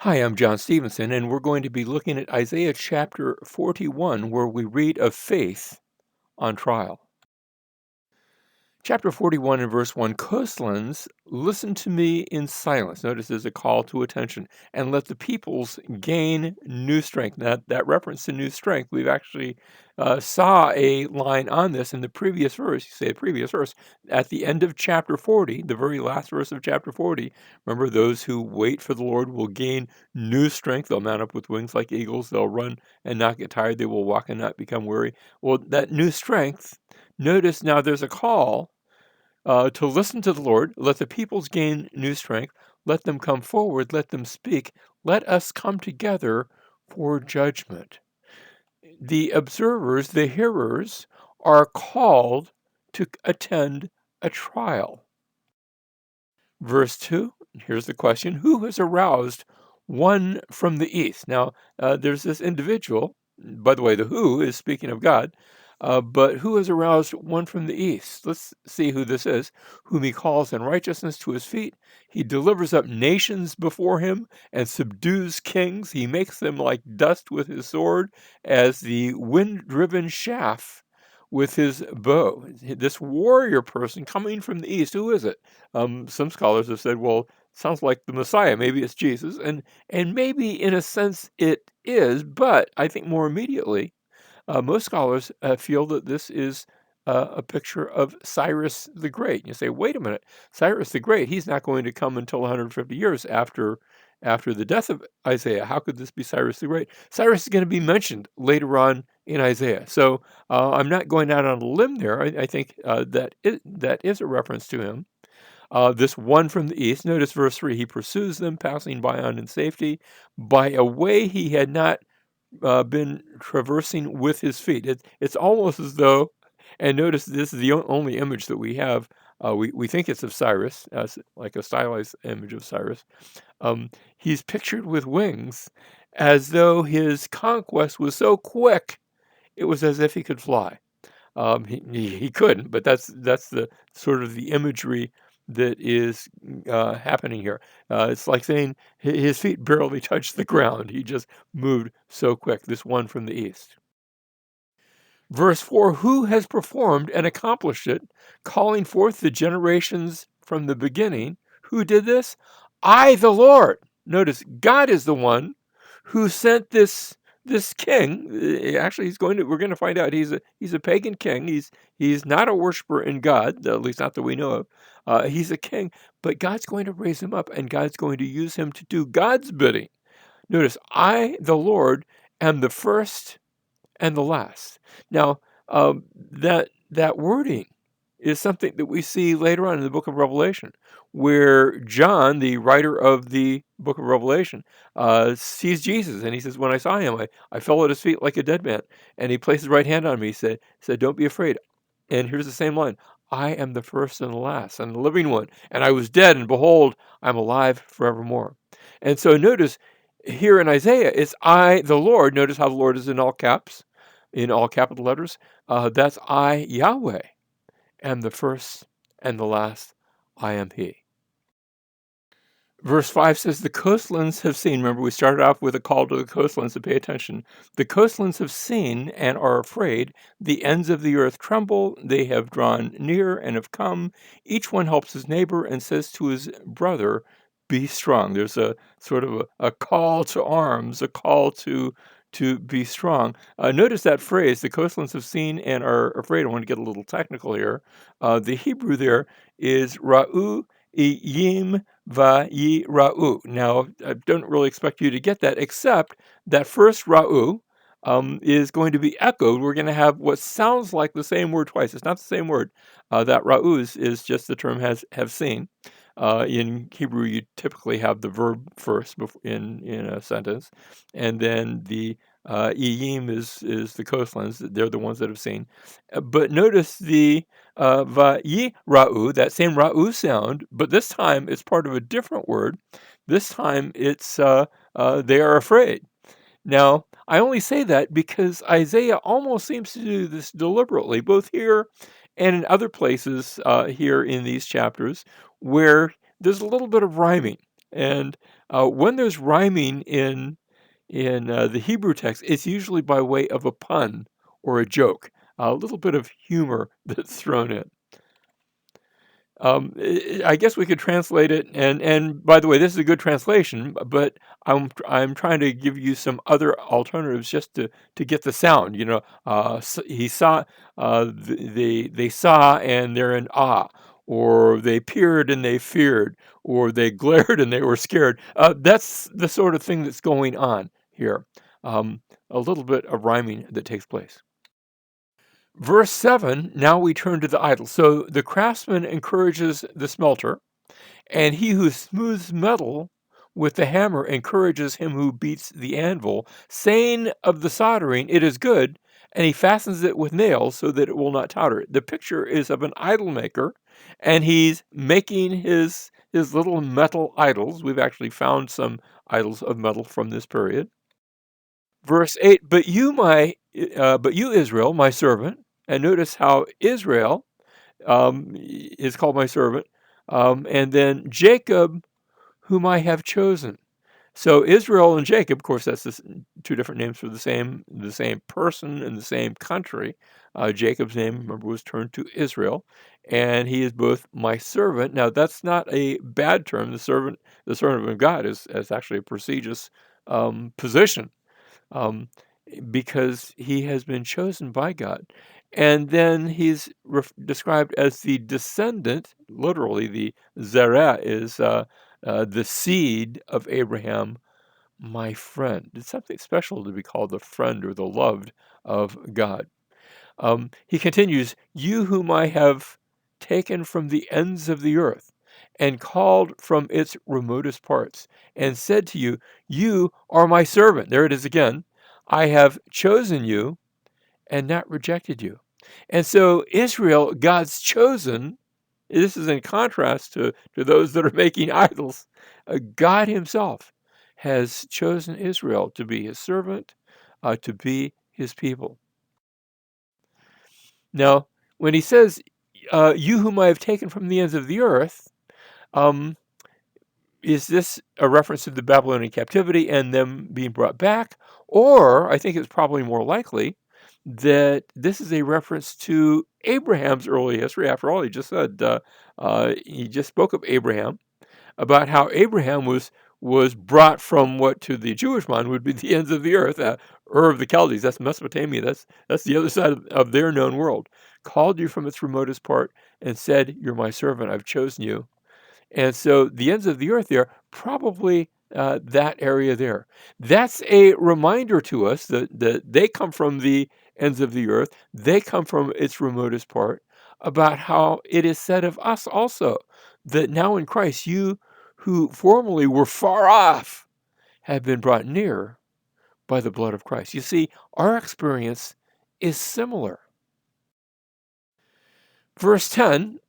Hi, I'm John Stevenson, and we're going to be looking at Isaiah chapter 41, where we read of faith on trial. Chapter 41 and verse 1, coastlands, listen to me in silence. Notice there's a call to attention, and let the peoples gain new strength. Now, that reference to new strength, we've actually saw a line on this in the previous verse. You say the previous verse. At the end of chapter 40, the very last verse of chapter 40, remember, those who wait for the Lord will gain new strength. They'll mount up with wings like eagles. They'll run and not get tired. They will walk and not become weary. Well, that new strength, notice now there's a call to listen to the Lord. Let the peoples gain new strength. Let them come forward. Let them speak. Let us come together for judgment. The observers, the hearers, are called to attend a trial. Verse 2, here's the question: who has aroused one from the east? Now, there's this individual. By the way, the who is speaking of God, but who has aroused one from the east? Let's see who this is. Whom he calls in righteousness to his feet. He delivers up nations before him and subdues kings. He makes them like dust with his sword, as the wind-driven chaff with his bow. This warrior person coming from the east, who is it? Some scholars have said, well, sounds like the Messiah. Maybe it's Jesus, and maybe in a sense it is. But I think more immediately, most scholars feel that this is a picture of Cyrus the Great. You say, wait a minute, Cyrus the Great, he's not going to come until 150 years after the death of Isaiah. How could this be Cyrus the Great? Cyrus is going to be mentioned later on in Isaiah. So I'm not going out on a limb there. I think that is a reference to him. This one from the east, notice verse 3, he pursues them, passing by on in safety, by a way he had not been traversing with his feet. It's almost as though, and notice this is the only image that we have. We think it's of Cyrus, as like a stylized image of Cyrus. He's pictured with wings, as though his conquest was so quick, it was as if he could fly. He couldn't, but that's the sort of the imagery that is happening here. It's like saying his feet barely touched the ground. He just moved so quick. This one from the east. Verse 4, who has performed and accomplished it, calling forth the generations from the beginning? Who did this? I, the Lord. Notice God is the one who sent this king. Actually, we're going to find out he's a pagan king. He's not a worshiper in God, at least not that we know of. He's a king, but God's going to raise him up, and God's going to use him to do God's bidding. Notice, I, the Lord, am the first and the last. Now, that wording is something that we see later on in the book of Revelation, where John, the writer of the book of Revelation, sees Jesus, and he says, when I saw him, I fell at his feet like a dead man, and he placed his right hand on me. He said, don't be afraid. And here's the same line: I am the first and the last and the living one, and I was dead, and behold, I'm alive forevermore. And so notice here in Isaiah, it's I, the Lord. Notice how the Lord is in all caps, in all capital letters. That's I, Yahweh, am the first and the last. I am He. Verse 5 says, the coastlands have seen. Remember, we started off with a call to the coastlands to pay attention. The coastlands have seen and are afraid. The ends of the earth tremble. They have drawn near and have come. Each one helps his neighbor and says to his brother, be strong. There's a sort of a call to arms, a call to be strong. Notice that phrase, the coastlands have seen and are afraid. I want to get a little technical here. The Hebrew there is ra'u iyim va'yira'u. Now, I don't really expect you to get that, except that first ra'u is going to be echoed. We're going to have what sounds like the same word twice. It's not the same word. That ra'u is just the term have seen. In Hebrew, you typically have the verb first in a sentence, and then the iyim is the coastlands. They're the ones that have seen. But notice the va'yira'u, that same ra'u sound, but this time it's part of a different word. This time it's they are afraid. Now, I only say that because Isaiah almost seems to do this deliberately, both here and in other places here in these chapters, where there's a little bit of rhyming. And when there's rhyming in the Hebrew text, it's usually by way of a pun or a joke, a little bit of humor that's thrown in. I guess we could translate it, and by the way, this is a good translation, but I'm trying to give you some other alternatives just to get the sound. He saw, they saw and they're in awe, or they peered and they feared, or they glared and they were scared. That's the sort of thing that's going on here. Um, a little bit of rhyming that takes place. Verse 7, now we turn to the idol. So the craftsman encourages the smelter, and he who smooths metal with the hammer encourages him who beats the anvil, saying of the soldering, it is good, and he fastens it with nails so that it will not totter. The picture is of an idol maker, and he's making his little metal idols. We've actually found some idols of metal from this period. Verse 8, but you, Israel, my servant, and notice how Israel is called my servant, and then Jacob, whom I have chosen. So Israel and Jacob, of course, that's two different names for the same person in the same country. Jacob's name, remember, was turned to Israel, and he is both my servant. Now, that's not a bad term. The servant of God is actually a prestigious position, um, because he has been chosen by God. And then he's described as the descendant, literally, the Zerah is the seed of Abraham, my friend. It's something special to be called the friend or the loved of God. He continues, you whom I have taken from the ends of the earth and called from its remotest parts and said to you, you are my servant. There it is again. I have chosen you and not rejected you. And so Israel, God's chosen, this is in contrast to those that are making idols. God himself has chosen Israel to be his servant, to be his people. Now, when he says, you whom I have taken from the ends of the earth, um, is this a reference to the Babylonian captivity and them being brought back? Or I think it's probably more likely that this is a reference to Abraham's early history. After all, he just spoke of Abraham, about how Abraham was brought from what to the Jewish mind would be the ends of the earth, Ur of the Chaldees. That's Mesopotamia. That's the other side of their known world. Called you from its remotest part and said, "You're my servant. I've chosen you." And so the ends of the earth there, probably that area there. That's a reminder to us that they come from the ends of the earth, they come from its remotest part, about how it is said of us also that now in Christ, you who formerly were far off have been brought near by the blood of Christ. You see, our experience is similar. Verse 10,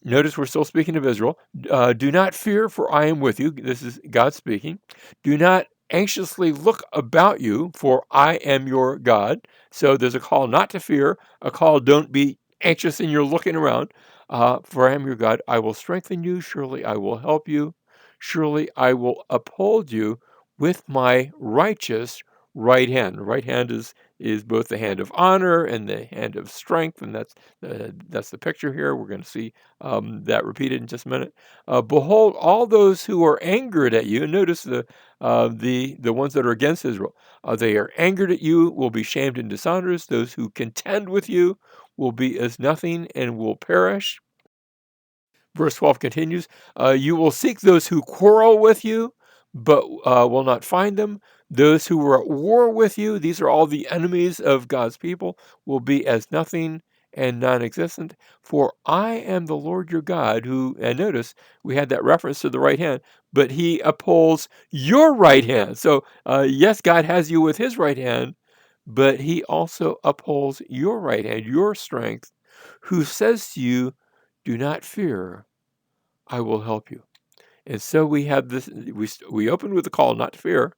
notice we're still speaking of Israel. Do not fear, for I am with you. This is God speaking. Do not anxiously look about you, for I am your God. So there's a call not to fear, a call don't be anxious in your looking around. For I am your God. I will strengthen you. Surely I will help you. Surely I will uphold you with my righteous right hand. The right hand is both the hand of honor and the hand of strength, and that's the picture here. We're going to see that repeated in just a minute. Behold, all those who are angered at you. And notice the ones that are against Israel. They are angered at you, will be shamed and dishonored. Those who contend with you will be as nothing and will perish. Verse 12 continues, you will seek those who quarrel with you, but will not find them. Those who were at war with you, these are all the enemies of God's people, will be as nothing and non-existent. For I am the Lord your God who, and notice we had that reference to the right hand, but he upholds your right hand. So yes, God has you with his right hand, but he also upholds your right hand, your strength, who says to you, do not fear, I will help you. And so we have this, we opened with a call not to fear,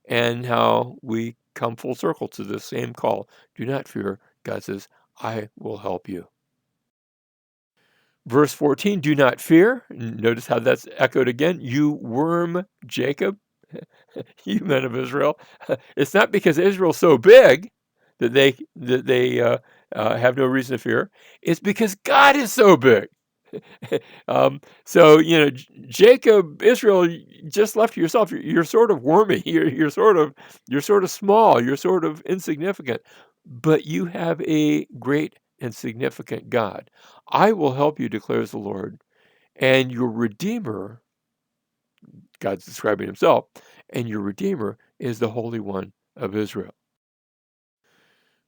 and how we come full circle to the same call. Do not fear. God says, I will help you. Verse 14, do not fear. Notice how that's echoed again. You worm Jacob, you men of Israel. It's not because Israel's so big that they have no reason to fear. It's because God is so big. So Jacob, Israel, just left to yourself. You're sort of wormy. You're sort of small. You're sort of insignificant. But you have a great and significant God. I will help you, declares the Lord, and your Redeemer. God's describing Himself, and your Redeemer is the Holy One of Israel.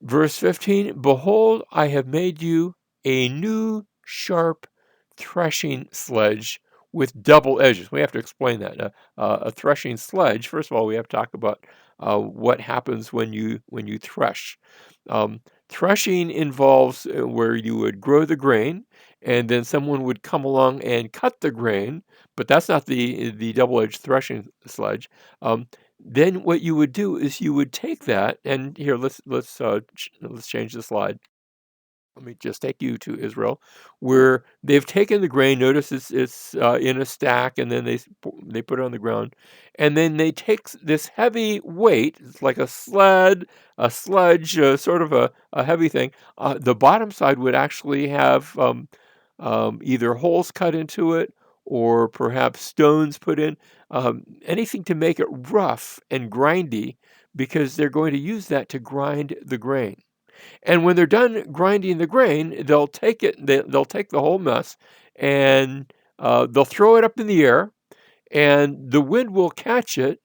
Verse 15, behold, I have made you a new sharp threshing sledge with double edges. We have to explain that. A threshing sledge, first of all, we have to talk about what happens when you thresh. Threshing involves where you would grow the grain, and then someone would come along and cut the grain, but that's not the double-edged threshing sledge. Um, then what you would do is you would take that, and here let's change the slide. Let me just take you to Israel, where they've taken the grain. Notice it's in a stack, and then they put it on the ground, and then they take this heavy weight. It's like a sledge, sort of a heavy thing. The bottom side would actually have either holes cut into it or perhaps stones put in, anything to make it rough and grindy, because they're going to use that to grind the grain. And when they're done grinding the grain, they'll take it, they'll take the whole mess, and they'll throw it up in the air, and the wind will catch it,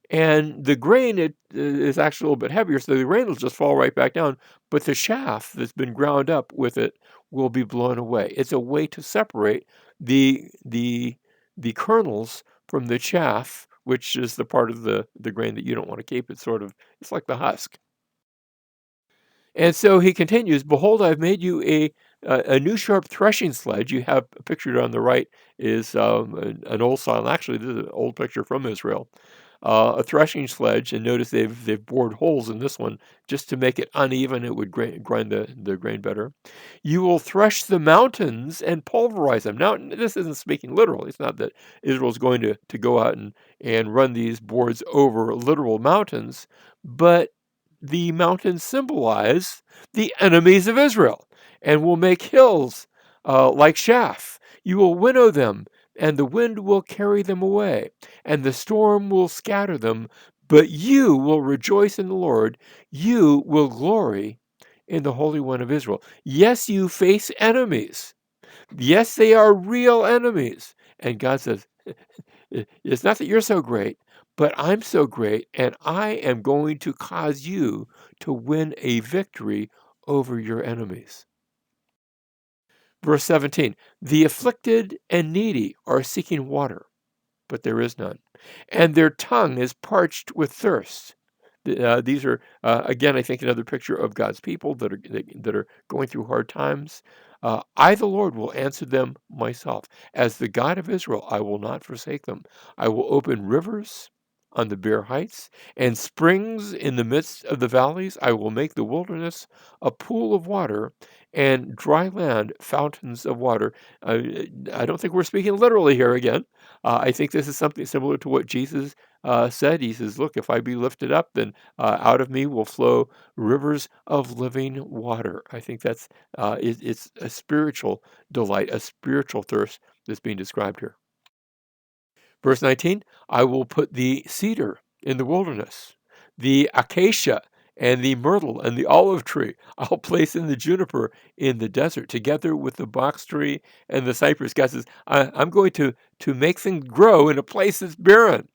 and the grain is actually a little bit heavier, so the grain will just fall right back down, but the chaff that's been ground up with it will be blown away. It's a way to separate the kernels from the chaff, which is the part of the grain that you don't want to keep. It's like the husk. And so he continues, behold, I've made you a new sharp threshing sledge. You have pictured on the right is an old style. Actually, this is an old picture from Israel. A threshing sledge, and notice they've bored holes in this one just to make it uneven. It would grind the grain better. You will thresh the mountains and pulverize them. Now, this isn't speaking literal. It's not that Israel's going to go out and run these boards over literal mountains, but the mountains symbolize the enemies of Israel and will make hills like chaff. You will winnow them, and the wind will carry them away, and the storm will scatter them. But you will rejoice in the Lord. You will glory in the Holy One of Israel. Yes, you face enemies. Yes, they are real enemies. And God says, it's not that you're so great, but I'm so great, and I am going to cause you to win a victory over your enemies. Verse 17, the afflicted and needy are seeking water, but there is none, and their tongue is parched with thirst. These are, again, I think, another picture of God's people that are going through hard times. I, the Lord, will answer them myself. As the God of Israel, I will not forsake them. I will open rivers on the bare heights and springs in the midst of the valleys. I will make the wilderness a pool of water and dry land fountains of water. I don't think we're speaking literally here again. I think this is something similar to what Jesus said. He says, look, if I be lifted up, then out of me will flow rivers of living water. I think it's a spiritual delight, a spiritual thirst that's being described here. Verse 19, I will put the cedar in the wilderness, the acacia and the myrtle and the olive tree. I'll place in the juniper in the desert, together with the box tree and the cypress. God says, I'm going to make things grow in a place that's barren.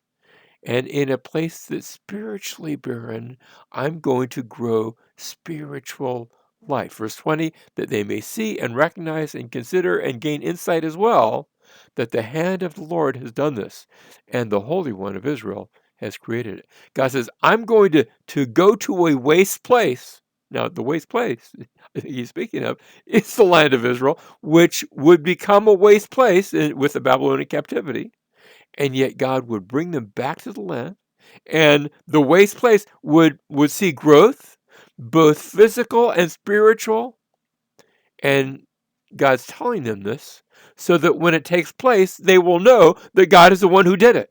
And in a place that's spiritually barren, I'm going to grow spiritual life. Verse 20, that they may see and recognize and consider and gain insight as well, that the hand of the Lord has done this, and the Holy One of Israel has created it. God says, I'm going to go to a waste place. Now, the waste place he's speaking of is the land of Israel, which would become a waste place with the Babylonian captivity. And yet God would bring them back to the land, and the waste place would see growth, both physical and spiritual. And God's telling them this so that when it takes place, they will know that God is the one who did it.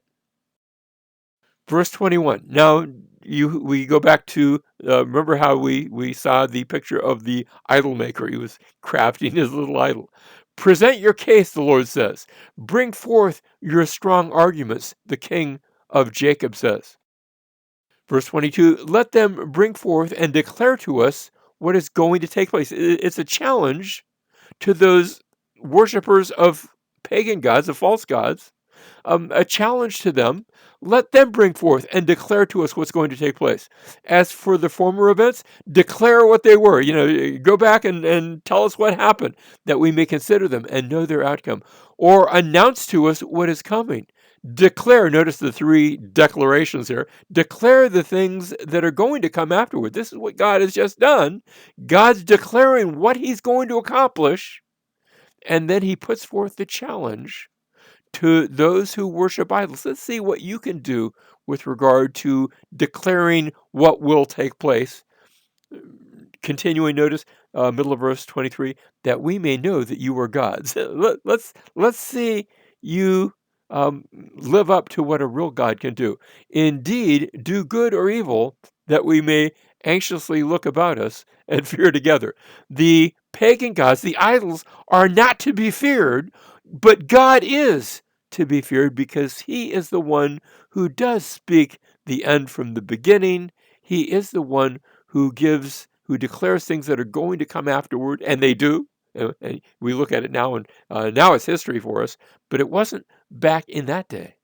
Verse 21. Now, we go back to, remember how we saw the picture of the idol maker. He was crafting his little idol. Present your case, the Lord says. Bring forth your strong arguments, the king of Jacob says. Verse 22, let them bring forth and declare to us what is going to take place. It's a challenge to those worshipers of pagan gods, of false gods, a challenge to them. Let them bring forth and declare to us what's going to take place. As for the former events, declare what they were. Go back and tell us what happened, that we may consider them and know their outcome. Or announce to us what is coming. Declare, notice the three declarations here. Declare the things that are going to come afterward. This is what God has just done. God's declaring what he's going to accomplish, and then he puts forth the challenge to those who worship idols. Let's see what you can do with regard to declaring what will take place. Continuing, notice middle of verse 23, that we may know that you are gods. Let's see you live up to what a real God can do. Indeed, do good or evil, that we may anxiously look about us and fear together. The pagan gods, the idols, are not to be feared, but God is to be feared, because he is the one who does speak the end from the beginning. He is the one who declares things that are going to come afterward, and they do. And we look at it now, and now it's history for us, but it wasn't back in that day.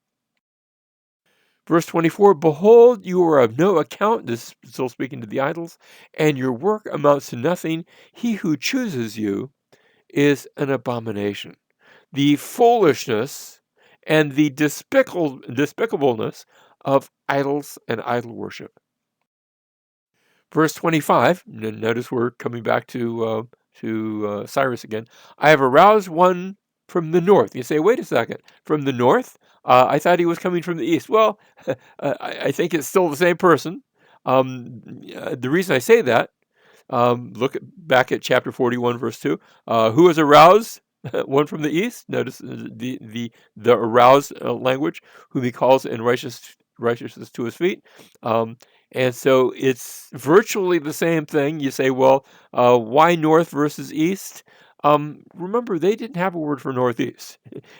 Verse 24, behold, you are of no account, this is still speaking to the idols, and your work amounts to nothing. He who chooses you is an abomination. The foolishness and the despicableness of idols and idol worship. Verse 25, notice we're coming back to Cyrus again. I have aroused one from the north. You say, wait a second, from the north? I thought he was coming from the east. Well, I think it's still the same person. The reason I say that, back at chapter 41, verse 2. Who is aroused? One from the east. Notice the aroused language, whom he calls in righteousness to his feet. And so it's virtually the same thing. You say, well, why north versus east? Remember, they didn't have a word for northeast.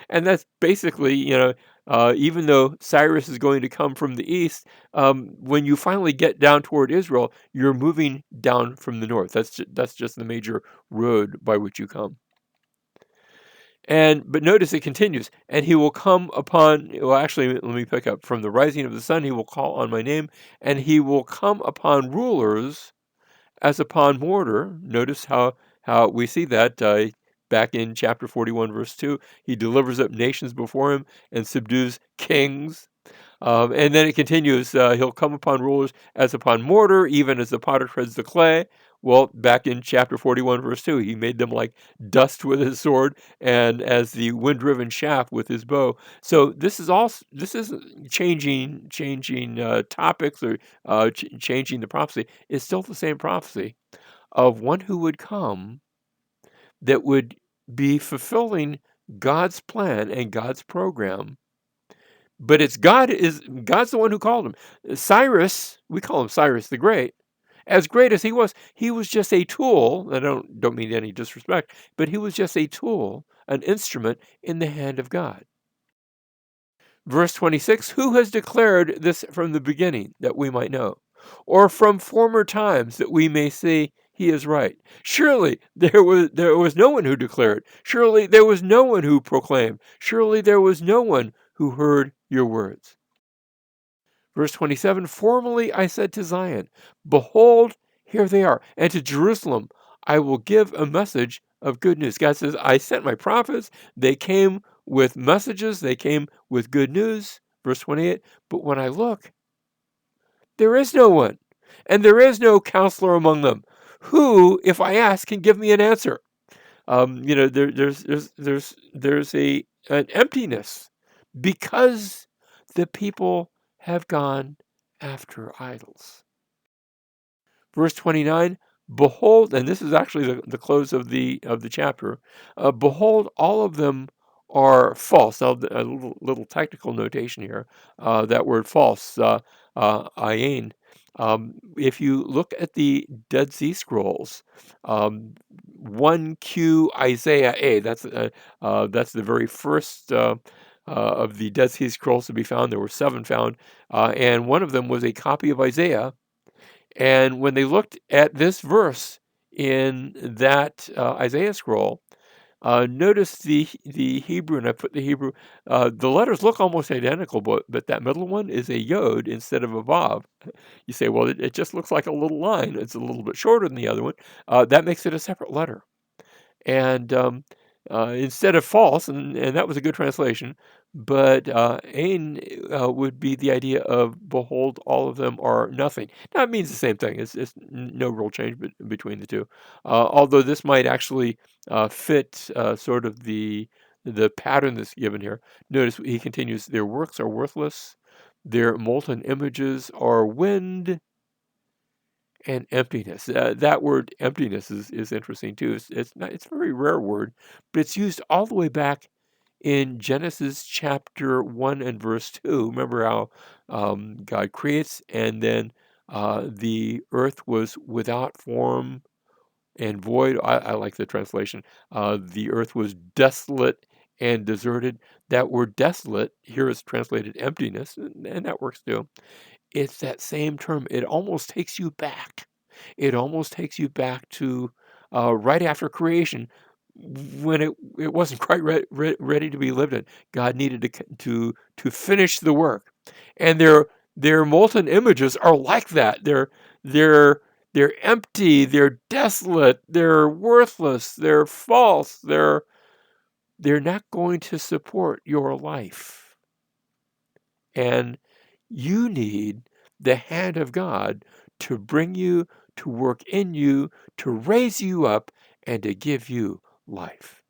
And that's basically, even though Cyrus is going to come from the east, when you finally get down toward Israel, you're moving down from the north. That's just the major road by which you come. But notice it continues, and he will come upon, well, actually, let me pick up. From the rising of the sun, he will call on my name, and he will come upon rulers as upon mortar. Notice how we see that back in chapter 41, verse 2. He delivers up nations before him and subdues kings. And then it continues, he'll come upon rulers as upon mortar, even as the potter treads the clay. Well, back in chapter 41, verse 2, he made them like dust with his sword and as the wind-driven shaft with his bow. So this is changing topics, or changing the prophecy. It's still the same prophecy of one who would come that would be fulfilling God's plan and God's program. But God's the one who called him. Cyrus, we call him Cyrus the Great. As great as he was just a tool. I don't mean any disrespect, but he was just a tool, an instrument in the hand of God. Verse 26, who has declared this from the beginning, that we might know? Or from former times, that we may say he is right? Surely there was no one who declared. Surely there was no one who proclaimed. Surely there was no one who heard your words. Verse 27, formerly I said to Zion, behold, here they are. And to Jerusalem, I will give a message of good news. God says, I sent my prophets. They came with messages. They came with good news. Verse 28, but when I look, there is no one, and there is no counselor among them, who, if I ask, can give me an answer. There's an emptiness, because the people have gone after idols. Verse 29, Behold, and this is actually the close of the chapter. Behold, all of them are false. Now, a little technical notation here. That word false, ayin. If you look at the Dead Sea Scrolls, um, 1Q Isaiah A, that's the very first of the Dead Sea Scrolls to be found. There were 7 found, and one of them was a copy of Isaiah. And when they looked at this verse in that Isaiah scroll, notice the Hebrew, and I put the Hebrew. The letters look almost identical, but that middle one is a yod instead of a vav. You say, well, it just looks like a little line. It's a little bit shorter than the other one. That makes it a separate letter. And instead of false, and that was a good translation, but ain would be the idea of behold, all of them are nothing. Now it means the same thing. It's no real change between the two. Although this might actually fit sort of the pattern that's given here. Notice he continues: their works are worthless, their molten images are wind and emptiness. That word emptiness is interesting too. It's a very rare word, but it's used all the way back in Genesis chapter 1 and verse 2. Remember how God creates, and then the earth was without form and void. I like the translation. The earth was desolate and deserted. That word desolate here is translated emptiness, and that works too. It's that same term. It almost takes you back. It almost takes you back to right after creation, when it wasn't quite ready to be lived in. God needed to finish the work, and their molten images are like that. They're they're empty. They're desolate. They're worthless. They're false. They're not going to support your life. And you need the hand of God to bring you, to work in you, to raise you up, and to give you life.